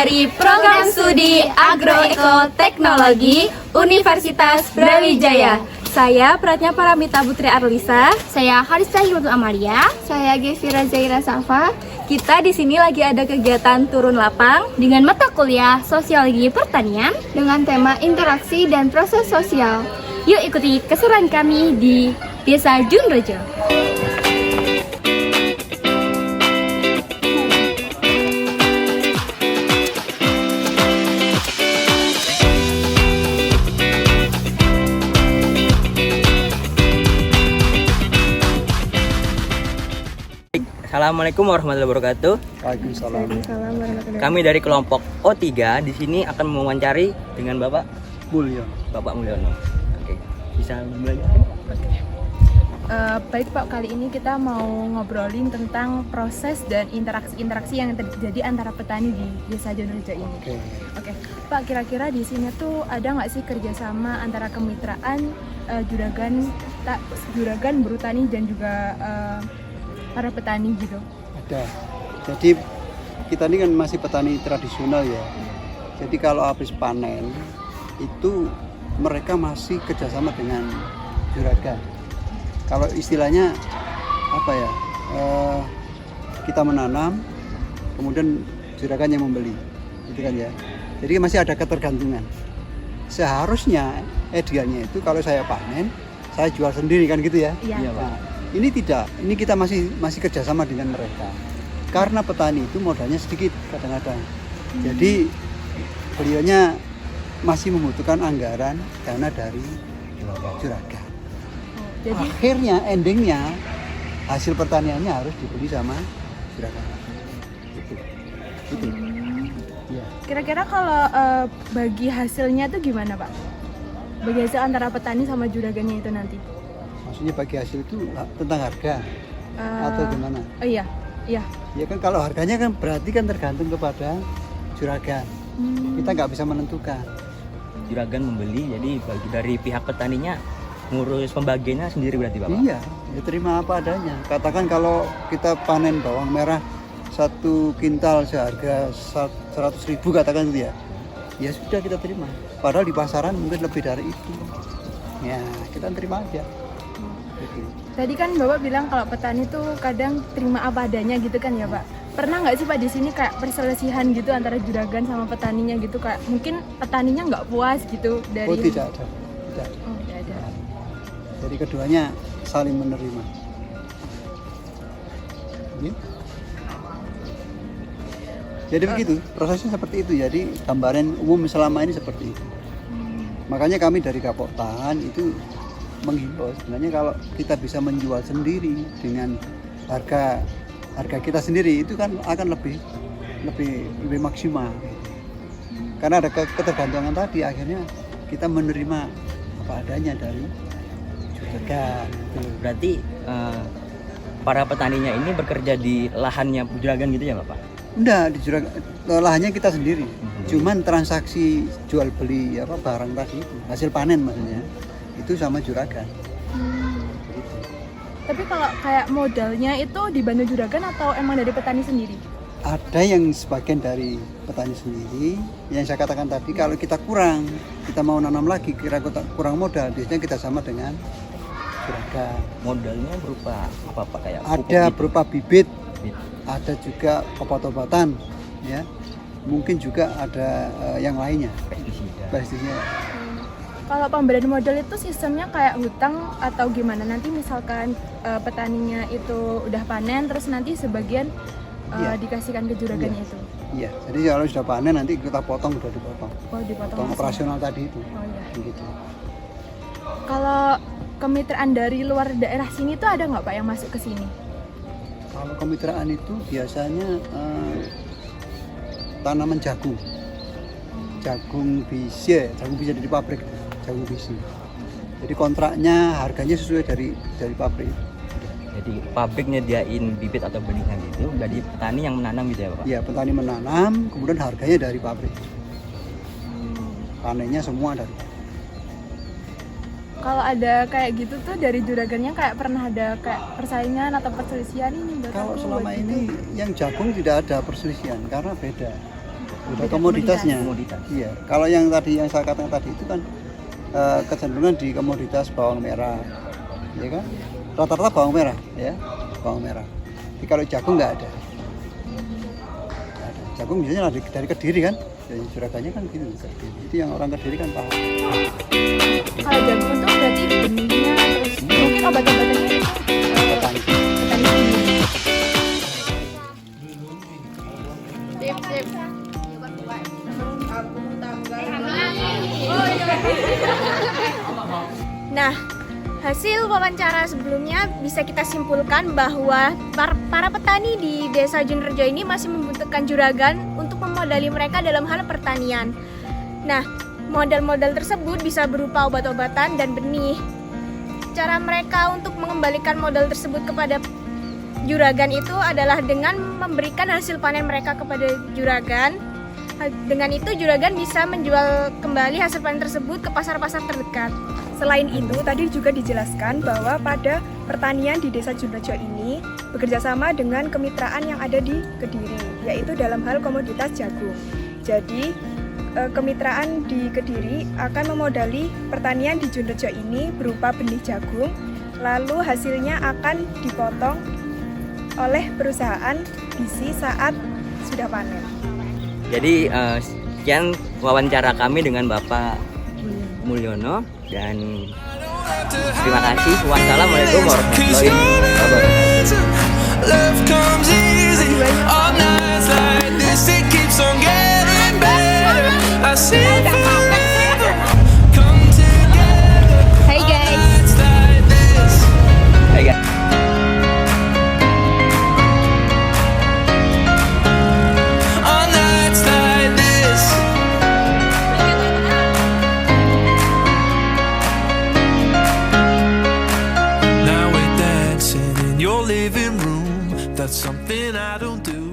dari Program Studi Agroekoteknologi Universitas Brawijaya. Saya Pratnya Paramita Putri Arlisa. Saya Harisa Hilda Amalia. Saya Gevira Zaira Safa. Kita di sini lagi ada kegiatan turun lapang dengan mata kuliah Sosiologi Pertanian dengan tema interaksi dan proses sosial. Yuk ikuti keseruan kami di Desa Junrejo. Assalamualaikum warahmatullahi wabarakatuh. Waalaikumsalam. Kami dari kelompok O3 di sini akan mewawancari dengan Bapak Mulyono. Oke, bisa mulai? Baik Pak, kali ini kita mau ngobrolin tentang proses dan interaksi yang terjadi antara petani di Desa Junrejo ini. Oke. Pak, kira-kira di sini tuh ada nggak sih kerjasama antara kemitraan juragan buruh tani dan juga para petani gitu? Ada. Jadi kita ini kan masih petani tradisional ya. Jadi kalau habis panen itu mereka masih kerjasama dengan juragan. Kalau istilahnya apa ya? Kita menanam, kemudian juragan yang membeli, gitu kan ya. Jadi masih ada ketergantungan. Seharusnya idealnya itu kalau saya panen, saya jual sendiri kan gitu ya. Iya Pak. Ini tidak, ini kita masih kerjasama dengan mereka. Karena petani itu modalnya sedikit kadang-kadang. Jadi beliaunya masih membutuhkan anggaran dana dari juragan. Jadi Akhirnya, endingnya hasil pertaniannya harus dibeli sama juragan. Itu. Ya. kira-kira kalau bagi hasilnya tuh gimana Pak? Bagi hasil antara petani sama juragannya itu nanti? Maksudnya bagi hasil itu tentang harga atau gimana? Oh iya. Ya kan kalau harganya kan berarti kan tergantung kepada juragan. Kita nggak bisa menentukan. Juragan membeli, jadi bagi dari pihak petaninya ngurus pembagiannya sendiri berarti Bapak? Iya, ya terima apa adanya. Katakan kalau kita panen bawang merah 1 kintal seharga 100.000 katakan gitu ya. Ya sudah kita terima. Padahal di pasaran mungkin lebih dari itu. Ya kita terima aja. Gitu. Tadi kan Bapak bilang kalau petani tuh kadang terima apa adanya gitu kan ya Pak. Pernah nggak sih Pak di sini kayak perselisihan gitu antara juragan sama petaninya gitu, kayak mungkin petaninya nggak puas gitu dari? Oh tidak ada. Oh tidak ada. Jadi keduanya saling menerima. Ini. Jadi begitu, prosesnya seperti itu. Jadi gambaran umum selama ini seperti itu. Makanya kami dari Kapoktan itu menghimbau sebenarnya kalau kita bisa menjual sendiri dengan harga kita sendiri itu kan akan lebih maksimal. Karena ada ketergantungan tadi, akhirnya kita menerima apa adanya dari juragan. Berarti para petaninya ini bekerja di lahannya juragan gitu ya Bapak? Enggak, di juragan lahannya kita sendiri. Cuman transaksi jual beli barang tadi itu, hasil panen maksudnya, itu sama juragan. Tapi kalau kayak modalnya itu dibantu juragan atau emang dari petani sendiri? Ada yang sebagian dari petani sendiri. Yang saya katakan tadi, kalau kita mau nanam lagi, kira kurang modal, biasanya kita sama dengan juragan. Modalnya berupa apa Pak? Kayak ada berupa bibit, ada juga obat-obatan, ya. Mungkin juga ada yang lainnya. Pestisida. Kalau pemberian modal itu sistemnya kayak hutang atau gimana? Nanti misalkan petaninya itu udah panen, terus nanti sebagian dikasihkan ke juragannya itu? Iya, jadi kalau sudah panen nanti kita potong, udah dipotong. Oh, dipotong potong operasional tadi itu. Oh iya. Gitu. Kalau kemitraan dari luar daerah sini tuh ada nggak Pak yang masuk ke sini? Kalau kemitraan itu biasanya tanaman jagung bisa dari pabrik, jagung bisi. Jadi kontraknya harganya sesuai dari pabrik. Jadi pabrik nyediain bibit atau benihnya gitu, jadi petani yang menanam gitu ya Bapak? Iya, petani menanam, kemudian harganya dari pabrik. Panennya semua dari pabrik. Kalau ada kayak gitu tuh dari juragannya kayak pernah ada kayak persaingan atau perselisihan ini? Kalau selama ini yang jagung tidak ada perselisihan karena beda. Beda komoditasnya. Komoditas. Iya. Kalau yang tadi yang saya katakan tadi itu kan kecenderungan di komoditas bawang merah, ya kan? Rata-rata bawang merah, ya, bawang merah. Tapi kalau jagung nggak ada. Nggak ada. Jagung biasanya dari Kediri kan? Dari Juraganya kan gitu. Kediri. Itu yang orang Kediri kan paham. Kalau jagung itu berarti benihnya terus mungkin obat-obatannya itu Petani. petani ini. Nah, hasil wawancara sebelumnya bisa kita simpulkan bahwa para petani di Desa Junrejo ini masih membutuhkan juragan untuk memodali mereka dalam hal pertanian. Nah, modal-modal tersebut bisa berupa obat-obatan dan benih. Cara mereka untuk mengembalikan modal tersebut kepada juragan itu adalah dengan memberikan hasil panen mereka kepada juragan. Dengan itu juragan bisa menjual kembali hasil panen tersebut ke pasar-pasar terdekat. Selain itu, tadi juga dijelaskan bahwa pada pertanian di Desa Junrejo ini bekerja sama dengan kemitraan yang ada di Kediri, yaitu dalam hal komoditas jagung. Jadi, kemitraan di Kediri akan memodali pertanian di Junrejo ini berupa benih jagung, lalu hasilnya akan dipotong oleh perusahaan bisi saat sudah panen. Jadi sekian wawancara kami dengan Bapak Mulyono dan terima kasih. Wassalamualaikum warahmatullahi wabarakatuh. Love comes easy on nights like this. It keeps on getting better. I see forever come together. Hai guys. Nights like this. Hai guys. On nights like this. Now we're dancing in your living room. That's something I don't do.